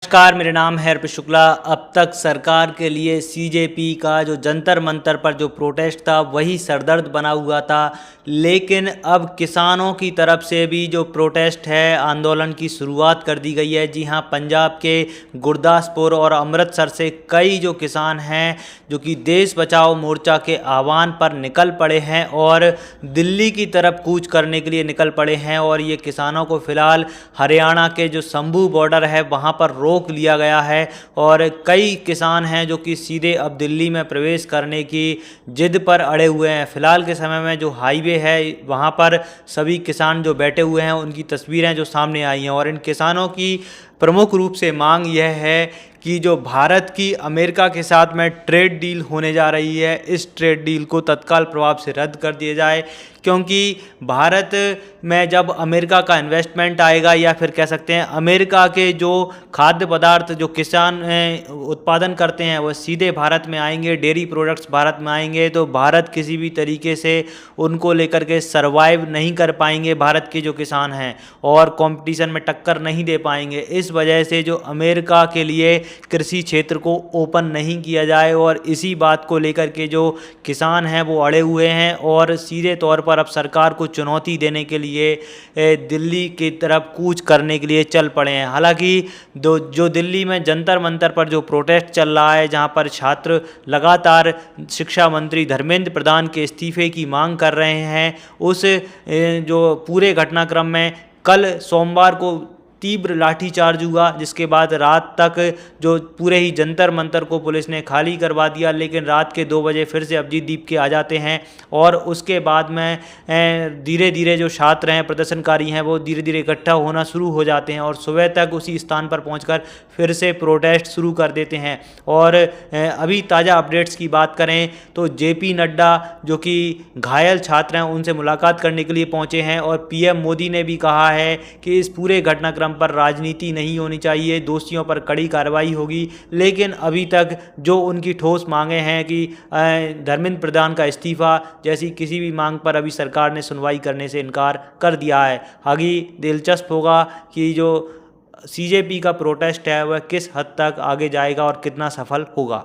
नमस्कार, मेरा नाम है अर्पित शुक्ला। अब तक सरकार के लिए सीजेपी का जो जंतर मंतर पर जो प्रोटेस्ट था वही सरदर्द बना हुआ था, लेकिन अब किसानों की तरफ से भी जो प्रोटेस्ट है, आंदोलन की शुरुआत कर दी गई है। जी हाँ, पंजाब के गुरदासपुर और अमृतसर से कई जो किसान हैं जो कि देश बचाओ मोर्चा के आह्वान पर निकल पड़े हैं और दिल्ली की तरफ कूच करने के लिए निकल पड़े हैं। और ये किसानों को फिलहाल हरियाणा के जो शंभू बॉर्डर है वहाँ पर रोक लिया गया है और कई किसान हैं जो कि सीधे अब दिल्ली में प्रवेश करने की जिद पर अड़े हुए हैं। फिलहाल के समय में जो हाईवे है वहाँ पर सभी किसान जो बैठे हुए हैं उनकी तस्वीरें जो सामने आई हैं और इन किसानों की प्रमुख रूप से मांग यह है कि जो भारत की अमेरिका के साथ में ट्रेड डील होने जा रही है, इस ट्रेड डील को तत्काल प्रभाव से रद्द कर दिया जाए, क्योंकि भारत में जब अमेरिका का इन्वेस्टमेंट आएगा या फिर कह सकते हैं अमेरिका के जो खाद्य पदार्थ जो किसान उत्पादन करते हैं वह सीधे भारत में आएंगे, डेयरी प्रोडक्ट्स भारत में आएंगे, तो भारत किसी भी तरीके से उनको लेकर के सरवाइव नहीं कर पाएंगे। भारत के जो किसान हैं और कंपटीशन में टक्कर नहीं दे पाएंगे। इस वजह से जो अमेरिका के लिए कृषि क्षेत्र को ओपन नहीं किया जाए और इसी बात को लेकर के जो किसान हैं वो अड़े हुए हैं और सीधे तौर पर अब सरकार को चुनौती देने के लिए दिल्ली की तरफ कूच करने के लिए चल पड़े हैं। हालांकि जो दिल्ली में जंतर मंतर पर जो प्रोटेस्ट चल रहा है, जहां पर छात्र लगातार शिक्षा मंत्री धर्मेंद्र प्रधान के इस्तीफे की मांग कर रहे हैं, उस जो पूरे घटनाक्रम में कल सोमवार को तीव्र लाठीचार्ज हुआ, जिसके बाद रात तक जो पूरे ही जंतर मंतर को पुलिस ने खाली करवा दिया। लेकिन रात के 2 बजे फिर से अभिजीत दीप के आ जाते हैं और उसके बाद में धीरे धीरे जो छात्र हैं, प्रदर्शनकारी हैं, वो धीरे धीरे इकट्ठा होना शुरू हो जाते हैं और सुबह तक उसी स्थान पर पहुंचकर फिर से प्रोटेस्ट शुरू कर देते हैं। और अभी ताज़ा अपडेट्स की बात करें तो जेपी नड्डा जो कि घायल छात्र हैं उनसे मुलाकात करने के लिए पहुंचे हैं और पीएम मोदी ने भी कहा है कि इस पूरे घटनाक्रम पर राजनीति नहीं होनी चाहिए, दोषियों पर कड़ी कार्रवाई होगी। लेकिन अभी तक जो उनकी ठोस मांगे हैं कि धर्मेंद्र प्रधान का इस्तीफा जैसी किसी भी मांग पर अभी सरकार ने सुनवाई करने से इनकार कर दिया है। आगे दिलचस्प होगा कि जो सीजेपी का प्रोटेस्ट है वह किस हद तक आगे जाएगा और कितना सफल होगा।